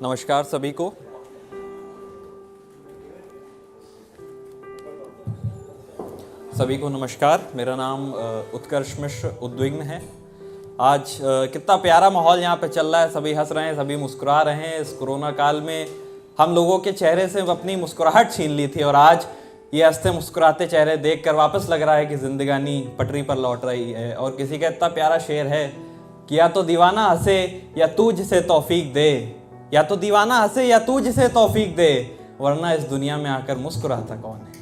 नमस्कार सभी को। नमस्कार। मेरा नाम उत्कर्ष मिश्र उद्विग्न है। आज कितना प्यारा माहौल यहाँ पे चल रहा है, सभी हंस रहे हैं, सभी मुस्कुरा रहे हैं। इस कोरोना काल में हम लोगों के चेहरे से अपनी मुस्कुराहट छीन ली थी और आज ये हंसते मुस्कुराते चेहरे देखकर वापस लग रहा है कि जिंदगानी पटरी पर लौट रही है। और किसी का इतना प्यारा शेर है कि या तो दीवाना हंसे या तू जिसे तौफीक दे, या तो दीवाना हंसे या तू जिसे तौफीक दे, वरना इस दुनिया में आकर मुस्कुराता कौन है।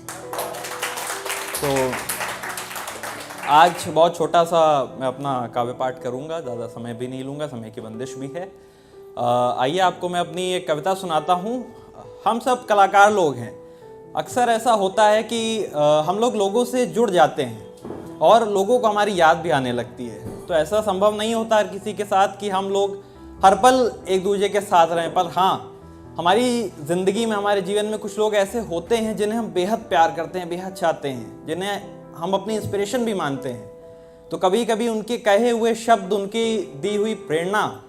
तो आज बहुत छोटा सा मैं अपना काव्य पाठ करूंगा, ज़्यादा समय भी नहीं लूंगा, समय की बंदिश भी है। आइए आपको मैं अपनी एक कविता सुनाता हूँ। हम सब कलाकार लोग हैं। अक्सर ऐसा होता है कि हम लोगों से जुड़ जाते हैं और लोगों को हमारी याद भी आने लगती है। तो ऐसा संभव नहीं होता हर किसी के साथ कि हम लोग हर पल एक दूसरे के साथ रहें, पर हाँ, हमारी ज़िंदगी में, हमारे जीवन में कुछ लोग ऐसे होते हैं जिन्हें हम बेहद प्यार करते हैं, बेहद चाहते हैं, जिन्हें हम अपनी इंस्पिरेशन भी मानते हैं। तो कभी कभी उनके कहे हुए शब्द, उनकी दी हुई प्रेरणा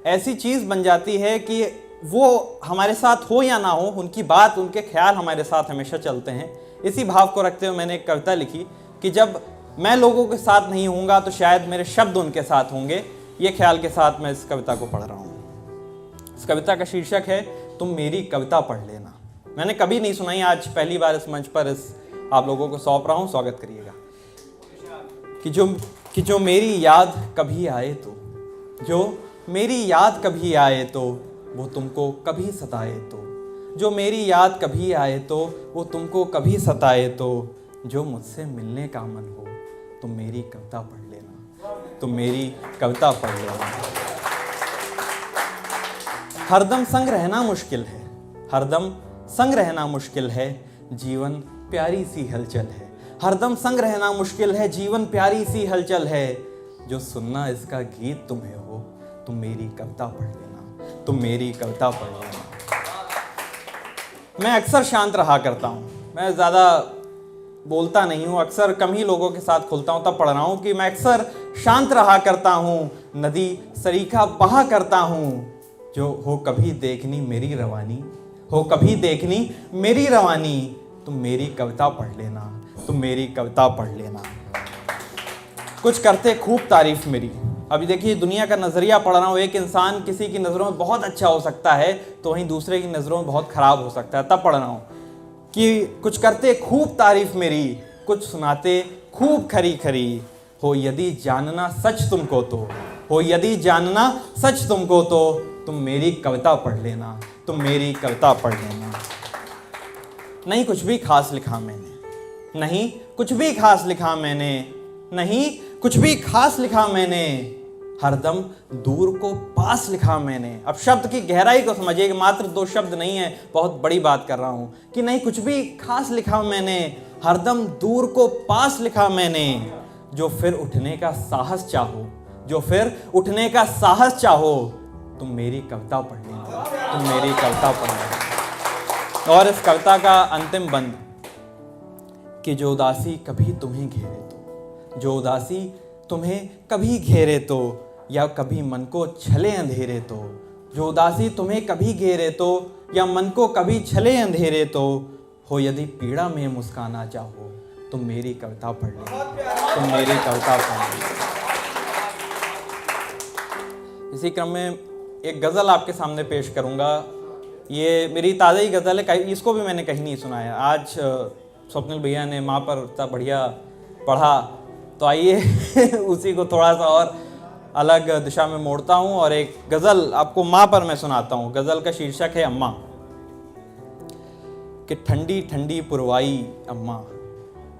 ऐसी चीज़ बन जाती है कि वो हमारे साथ हो या ना हो, उनकी बात, उनके ख्याल हमारे साथ हमेशा चलते हैं। इसी भाव को रखते हुए मैंने एक कविता लिखी कि जब मैं लोगों के साथ नहीं होऊंगा तो शायद मेरे शब्द उनके साथ होंगे। ये ख्याल के साथ मैं इस कविता को पढ़ रहा हूँ। इस कविता का शीर्षक है तुम मेरी कविता पढ़ लेना। मैंने कभी नहीं सुनाई, आज पहली बार इस मंच पर इस आप लोगों को सौंप रहा हूँ। स्वागत करिएगा। कि जो मेरी याद कभी आए तो, जो मेरी याद कभी आए तो वो तुमको कभी सताए तो, जो मेरी याद कभी आए तो वो तुमको कभी सताए तो, जो मुझसे मिलने का मन हो तुम मेरी कविता पढ़ लेना, तुम मेरी कविता पढ़ लेना। हरदम संग रहना मुश्किल है, हरदम संग रहना मुश्किल है, जीवन प्यारी सी हलचल है। हरदम संग रहना मुश्किल है, जीवन प्यारी सी हलचल है, जो सुनना इसका गीत तुम्हें हो तुम मेरी कविता पढ़ लेना, तुम मेरी कविता पढ़ लेना। मैं अक्सर शांत रहा करता हूँ, मैं ज़्यादा बोलता नहीं हूँ, अक्सर कम ही लोगों के साथ खुलता हूँ। तब पढ़ रहा हूँ कि मैं अक्सर शांत रहा करता हूँ, नदी सरीखा बहा करता हूँ, जो हो कभी देखनी मेरी रवानी, हो कभी देखनी मेरी रवानी, तुम मेरी कविता पढ़ लेना, तुम मेरी कविता पढ़ लेना। कुछ करते खूब तारीफ मेरी। अभी देखिए दुनिया का नज़रिया पढ़ रहा हूँ। एक इंसान किसी की नज़रों में बहुत अच्छा हो सकता है तो वहीं दूसरे की नज़रों में बहुत ख़राब हो सकता है। तब पढ़ रहा हूँ कि कुछ करते खूब तारीफ मेरी, कुछ सुनाते खूब खरी खरी, हो यदि जानना सच तुमको तो, हो यदि जानना सच तुमको तो, तुम मेरी कविता पढ़ लेना, तुम मेरी कविता पढ़ लेना। नहीं कुछ भी खास लिखा मैंने, नहीं कुछ भी खास लिखा मैंने, नहीं कुछ भी खास लिखा मैंने, हरदम दूर को पास लिखा मैंने। अब शब्द की गहराई को समझिए कि मात्र दो शब्द नहीं है, बहुत बड़ी बात कर रहा हूँ कि नहीं कुछ भी खास लिखा मैंने, हरदम दूर को पास लिखा मैंने, जो फिर उठने का साहस चाहो, जो फिर उठने का साहस चाहो, तुम मेरी कविता पढ़ लेना, तुम मेरी कविता पढ़ लेना। और इस कविता का अंतिम बंद कि जो उदासी कभी तुम्हें घेरे तो, जो उदासी तुम्हें कभी घेरे तो, या कभी मन को छले अंधेरे तो, जो उदासी तुम्हें कभी घेरे तो, या मन को कभी छले अंधेरे तो, हो यदि पीड़ा में मुस्काना चाहो तुम मेरी कविता पढ़ लेना, तुम मेरी कविता पढ़ लेना। इसी क्रम में एक गज़ल आपके सामने पेश करूंगा। ये मेरी ताज़ा ही गज़ल है, इसको भी मैंने कहीं नहीं सुनाया। आज स्वप्निल भैया ने माँ पर इतना बढ़िया पढ़ा, तो आइए उसी को थोड़ा सा और अलग दिशा में मोड़ता हूँ और एक गज़ल आपको माँ पर मैं सुनाता हूँ। गज़ल का शीर्षक है अम्मा। कि ठंडी ठंडी पुरवाई अम्मा,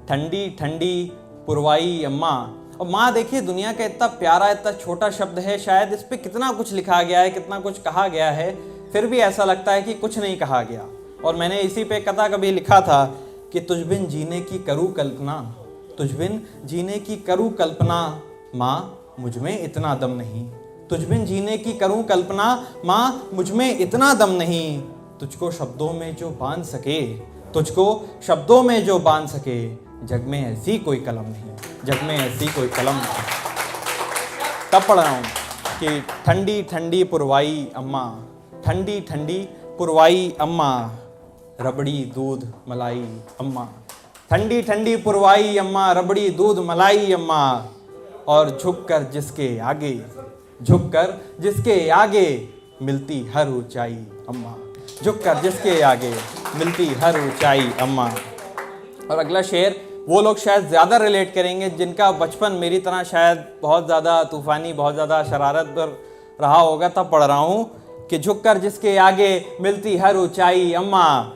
ठंडी ठंडी पुरवाई अम्मा। और माँ देखिए दुनिया का इतना प्यारा, इतना छोटा शब्द है, शायद इस पर कितना कुछ लिखा गया है, कितना कुछ कहा गया है, फिर भी ऐसा लगता है कि कुछ नहीं कहा गया। और मैंने इसी पे कथा कभी लिखा था कि तुझ बिन जीने की करूँ कल्पना, तुझ बिन जीने की करूँ कल्पना, माँ मुझ में इतना दम नहीं, तुझ बिन जीने की करूँ कल्पना, माँ मुझ में इतना दम नहीं, तुझको शब्दों में जो बांध सके, तुझको शब्दों में जो बांध सके, जग में ऐसी कोई कलम नहीं, जग में ऐसी कोई कलम नहीं। तब पढ़ रहा हूँ कि ठंडी ठंडी पुरवाई अम्मा, ठंडी ठंडी पुरवाई अम्मा, रबड़ी दूध मलाई अम्मा। ठंडी ठंडी पुरवाई अम्मा, रबड़ी दूध मलाई अम्मा। और झुककर जिसके आगे मिलती हर ऊंचाई अम्मा। झुककर जिसके आगे मिलती हर ऊंचाई अम्मा। और अगला शेर वो लोग शायद ज़्यादा रिलेट करेंगे जिनका बचपन मेरी तरह शायद बहुत ज़्यादा तूफ़ानी, बहुत ज़्यादा शरारत पर रहा होगा। तब पढ़ रहा हूँ कि झुककर जिसके आगे मिलती हर ऊंचाई अम्मा।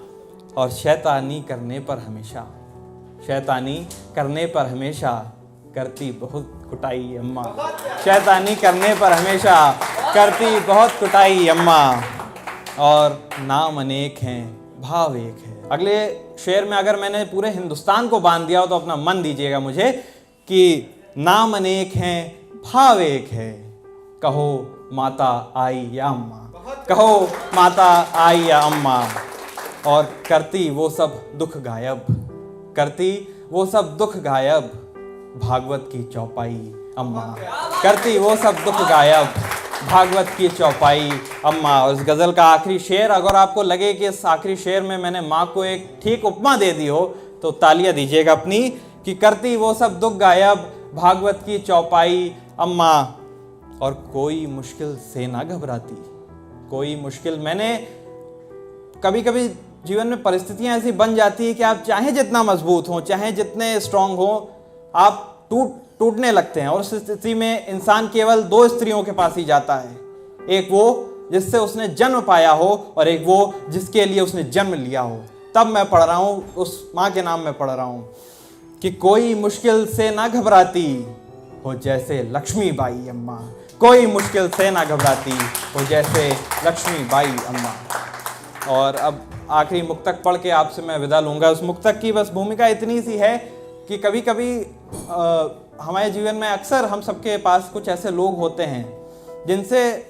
और शैतानी करने पर हमेशा करती बहुत कुटाई अम्मा। शैतानी करने पर हमेशा करती बहुत कुटाई अम्मा। और नाम अनेक हैं भाव एक है। अगले शेर में अगर मैंने पूरे हिंदुस्तान को बांध दिया हो तो अपना मन दीजिएगा मुझे कि नाम अनेक हैं भाव एक है। कहो माता आई या अम्मा, कहो माता आई या अम्मा। और करती वो सब दुख गायब भागवत की चौपाई अम्मा। करती वो सब दुख गायब भागवत की चौपाई अम्मा। और इस गज़ल का आखिरी शेर, अगर आपको लगे कि इस आखिरी शेर में मैंने माँ को एक ठीक उपमा दे दी हो तो तालियां दीजिएगा अपनी कि करती वो सब दुख गायब भागवत की चौपाई अम्मा। और कोई मुश्किल से ना घबराती, कोई मुश्किल, मैंने कभी कभी जीवन में परिस्थितियां ऐसी बन जाती है कि आप चाहे जितना मजबूत हो, चाहे जितने स्ट्रांग हो, आप टूटने लगते हैं। और उस स्थिति में इंसान केवल दो स्त्रियों के पास ही जाता है, एक वो जिससे उसने जन्म पाया हो और एक वो जिसके लिए उसने जन्म लिया हो। तब मैं पढ़ रहा हूँ, उस माँ के नाम में पढ़ रहा हूँ कि कोई मुश्किल से ना घबराती हो जैसे लक्ष्मीबाई अम्मा। कोई मुश्किल से ना घबराती हो जैसे लक्ष्मीबाई अम्मा। और अब आखिरी मुक्तक पढ़ के आपसे मैं विदा लूँगा। उस मुक्तक की बस भूमिका इतनी सी है कि कभी कभी हमारे जीवन में अक्सर हम सबके पास कुछ ऐसे लोग होते हैं जिनसे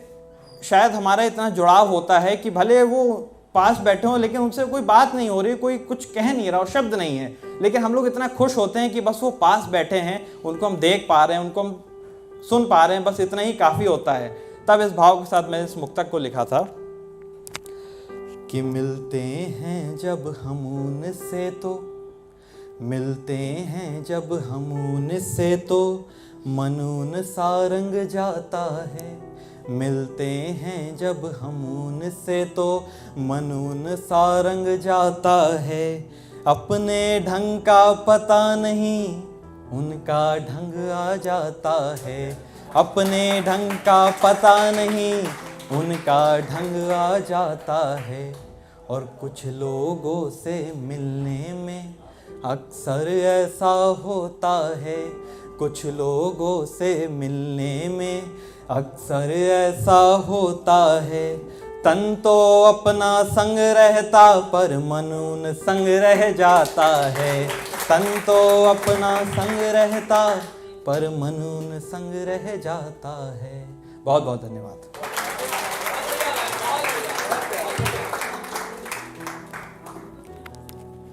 शायद हमारा इतना जुड़ाव होता है कि भले वो पास बैठे हों लेकिन उनसे कोई बात नहीं हो रही, कोई कुछ कह नहीं रहा, शब्द नहीं है, लेकिन हम लोग इतना खुश होते हैं कि बस वो पास बैठे हैं, उनको हम देख पा रहे हैं, उनको हम सुन पा रहे हैं, बस इतना ही काफ़ी होता है। तब इस भाव के साथ मैंने इस मुक्तक को लिखा था कि मिलते हैं जब हम उनसे तो, मिलते हैं जब हम उनसे तो मन उन सा रंग जाता है। मिलते हैं जब हम उनसे तो मन उन सा रंग जाता है। अपने ढंग का पता नहीं उनका ढंग आ जाता है। अपने ढंग का पता नहीं उनका ढंग आ जाता है। और कुछ लोगों से मिलने में अक्सर ऐसा होता है। कुछ लोगों से मिलने में अक्सर ऐसा होता है। तन तो अपना संग रहता पर मन उन संग रह जाता है। तन तो अपना संग रहता पर मन उन संग रह जाता है। बहुत बहुत धन्यवाद।